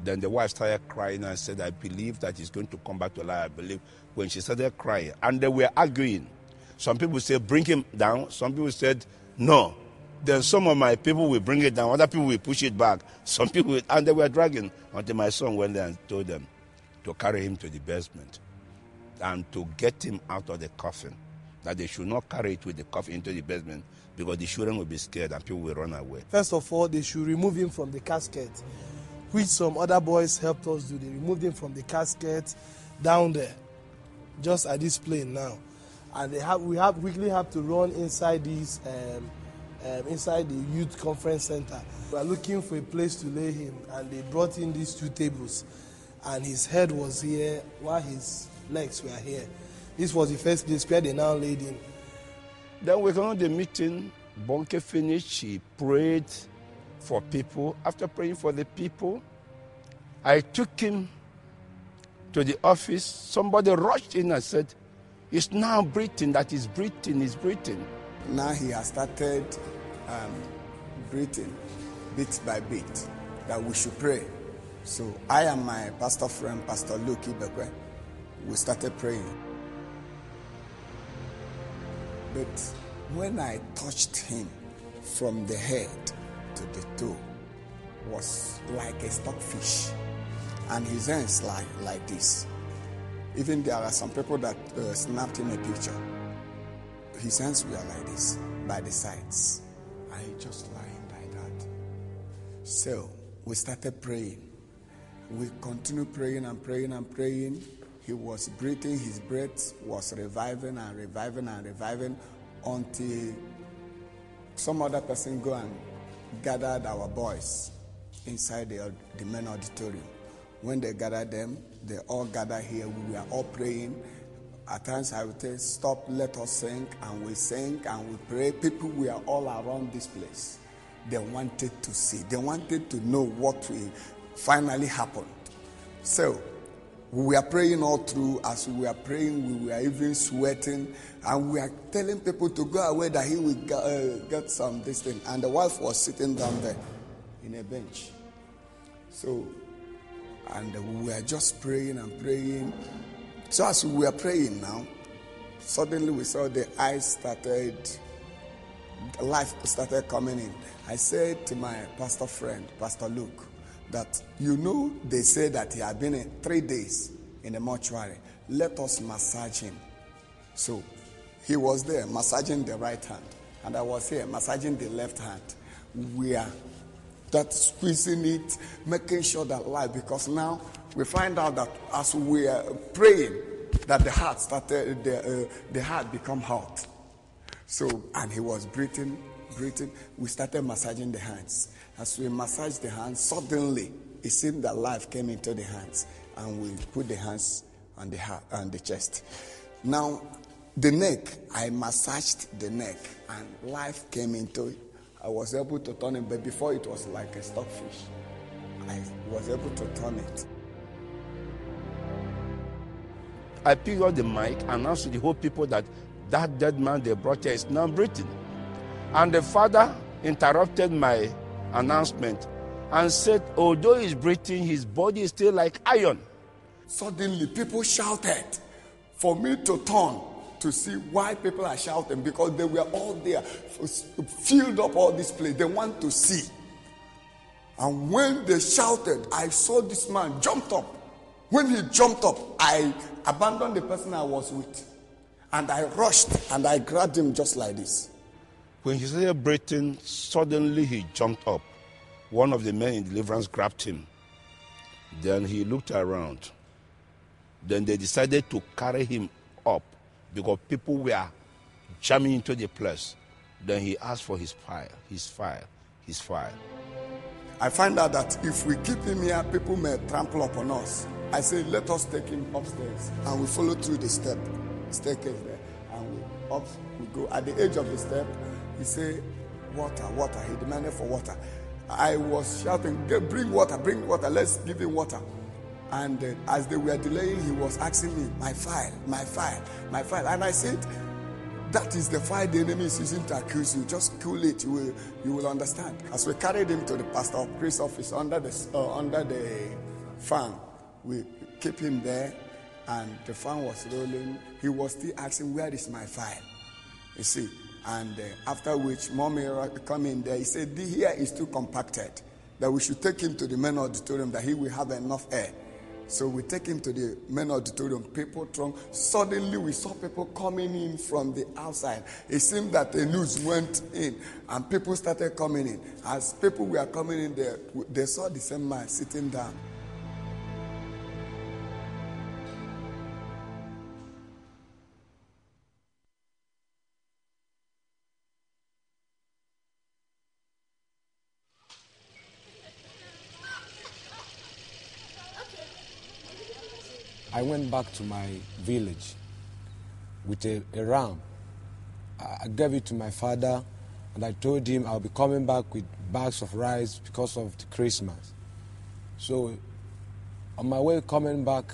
Then the wife started crying and said, I believe that he's going to come back to life. I believe. When she started crying, and they were arguing. Some people said, bring him down. Some people said, no. Then some of my people will bring it down. Other people will push it back. Some people, and they were dragging until my son went there and told them to carry him to the basement and to get him out of the coffin. That they should not carry it with the coffin into the basement because the children will be scared and people will run away. First of all, they should remove him from the casket, which some other boys helped us do. They removed him from the casket down there, just at this plane now. And we quickly have to run inside this, inside the youth conference center. We are looking for a place to lay him, and they brought in these 2 tables, and his head was here while his legs were here. This was the first place where they now laid him. Then we got on the meeting. Bonke finished. He prayed for people. After praying for the people, I took him to the office. Somebody rushed in and said, he's now breathing, that he's breathing, he's breathing. Now he has started breathing bit by bit, that we should pray. So I and my pastor friend, Pastor Luke Ibekwe, we started praying. But when I touched him from the head to the toe, was like a stockfish, and his hands like this. Even there are some people that snapped him a picture. His hands were like this, by the sides. And he just lying like that. So we started praying. We continued praying and praying and praying. He was breathing, his breath was reviving and reviving and reviving until some other person go and gathered our boys inside the main auditorium. When they gathered them, they all gathered here. We were all praying. At times I would say, stop, let us sing. And we sang and we prayed. People were all around this place. They wanted to see. They wanted to know what finally happened. So we were praying all through. As we were praying, we were even sweating. And we were telling people to go away that he will get some this thing. And the wife was sitting down there in a bench. So, and we were just praying and praying. So as we were praying now, suddenly we saw the eyes started, life started coming in. I said to my pastor friend, Pastor Luke, that they say that he had been 3 days in the mortuary. Let us massage him. So he was there massaging the right hand, and I was here massaging the left hand. We are squeezing it, making sure that life, because now we find out that as we are praying, that the heart started, the heart become hot. So, and he was breathing. We started massaging the hands. As we massaged the hands, suddenly it seemed that life came into the hands, and we put the hands on the heart and the chest. Now, the neck, I massaged the neck, and life came into it. I was able to turn it, but before it was like a stockfish. I was able to turn it. I picked up the mic and announced to the whole people that dead man they brought here is now breathing. And the father interrupted my announcement and said, although he's breathing, his body is still like iron. Suddenly, people shouted for me to turn to see why people are shouting, because they were all there, filled up all this place. They want to see. And when they shouted, I saw this man jumped up. When he jumped up, I abandoned the person I was with. And I rushed and I grabbed him just like this. When he started breathing, suddenly he jumped up. One of the men in deliverance grabbed him. Then he looked around. Then they decided to carry him up because people were jamming into the place. Then he asked for his file. I find out that if we keep him here, people may trample upon us. I say, let us take him upstairs. And we follow through the staircase there. And we go. At the edge of the step, he said, water. He demanded for water. I was shouting, bring water, let's give him water. And as they were delaying, he was asking me, my file. And I said, that is the file the enemy is using to accuse you. Just cool it, you will understand. As we carried him to the Pastor Chris' office under the fan. We keep him there, and the fan was rolling. He was still asking, where is my file? You see, and after which Mommy come in there, he said, here is too compacted, that we should take him to the main auditorium, that he will have enough air. So we take him to the main auditorium, people throng. Suddenly we saw people coming in from the outside. It seemed that the news went in and people started coming in. As people were coming in there, they saw the same man sitting down. I went back to my village with a ram. I gave it to my father, and I told him I'll be coming back with bags of rice because of the Christmas. So on my way coming back,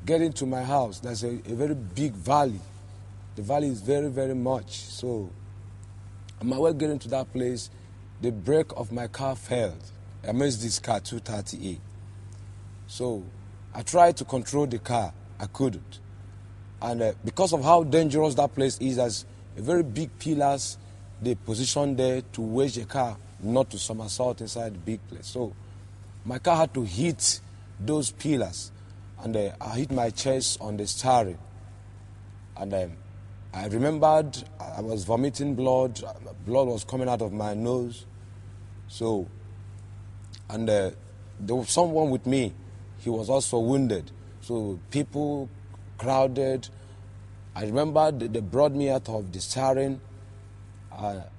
getting to my house, there's a very big valley. The valley is very, very much. So on my way getting to that place, the brake of my car failed. I missed this car, 230A. So I tried to control the car. I couldn't. And because of how dangerous that place is, there's a very big pillars they positioned there to wedge the car not to somersault inside the big place. So my car had to hit those pillars, and I hit my chest on the steering. And I remembered I was vomiting blood. Blood was coming out of my nose. So, and there was someone with me. He was also wounded. So people crowded. I remember they brought me out of the steering. That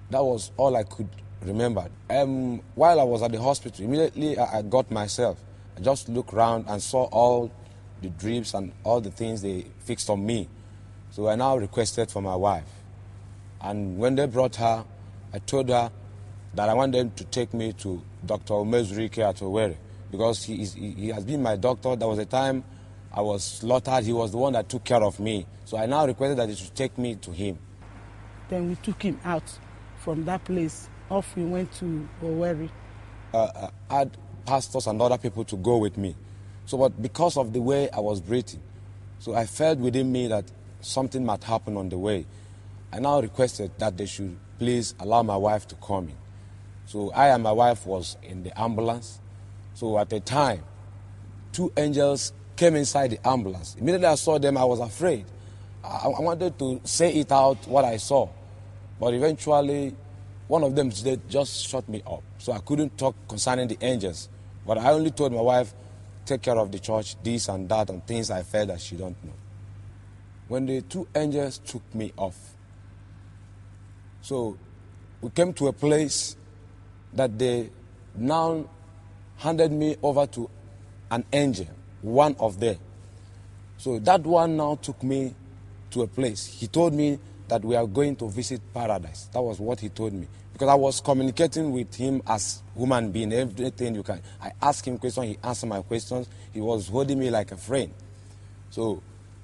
was all I could remember. While I was at the hospital, immediately I got myself. I just looked around and saw all the drips and all the things they fixed on me. So I now requested for my wife. And when they brought her, I told her that I want them to take me to Dr. Umezurike at Owerri, because he has been my doctor. There was a time I was slaughtered. He was the one that took care of me. So I now requested that he should take me to him. Then we took him out from that place. Off we went to Owerri. I had pastors and other people to go with me. So, but because of the way I was breathing, so I felt within me that something might happen on the way. I now requested that they should please allow my wife to come in. So I and my wife was in the ambulance. So at the time, two angels came inside the ambulance. Immediately I saw them, I was afraid. I wanted to say it out, what I saw. But eventually, one of them just shut me up. So I couldn't talk concerning the angels. But I only told my wife, take care of the church, this and that, and things I felt that she don't know. When the two angels took me off, so we came to a place that they now handed me over to an angel, one of them. So that one now took me to a place. He told me that we are going to visit paradise. That was what he told me. Because I was communicating with him as human being, everything you can. I asked him questions, he answered my questions. He was holding me like a friend. So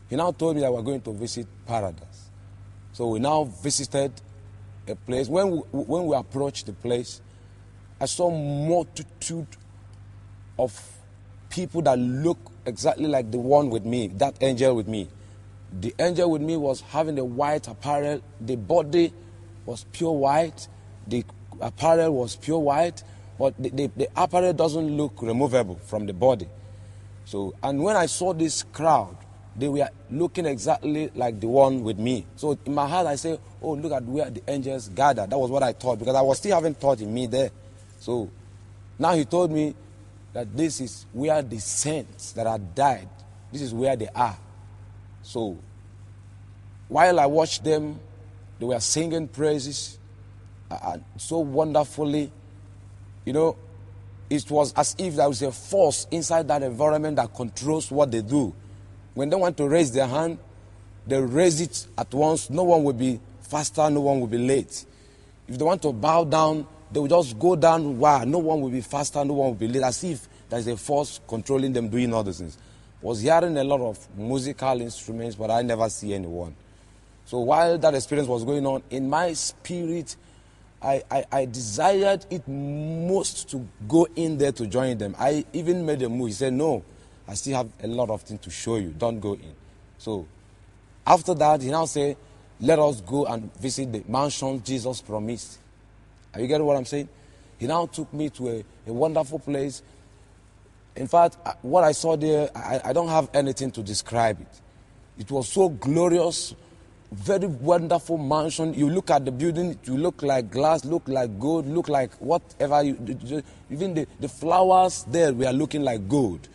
he now told me that we are going to visit paradise. So we now visited a place. When we approached the place, I saw multitude of people that look exactly like the one with me, that angel with me. The angel with me was having a white apparel. The body was pure white. The apparel was pure white. But the apparel doesn't look removable from the body. So, and when I saw this crowd, they were looking exactly like the one with me. So in my heart, I said, oh, look at where the angels gathered. That was what I thought, because I was still having thought in me there. So now he told me that this is where the saints that had died, this is where they are. So while I watched them, they were singing praises so wonderfully. You know, it was as if there was a force inside that environment that controls what they do. When they want to raise their hand, they raise it at once. No one will be faster, no one will be late. If they want to bow down, they will just go down. Wow, no one will be faster, no one will be late. As if there's a force controlling them doing all those things. I was hearing a lot of musical instruments, but I never see anyone. So while that experience was going on, in my spirit, I desired it most to go in there to join them. I even made a move. He said, no, I still have a lot of things to show you. Don't go in. So after that, he now said, let us go and visit the mansion Jesus promised. Are you getting what I'm saying? He now took me to a wonderful place. In fact, what I saw there, I don't have anything to describe it. It was so glorious, very wonderful mansion. You look at the building, you look like glass, look like gold, look like whatever. Even the flowers there were looking like gold.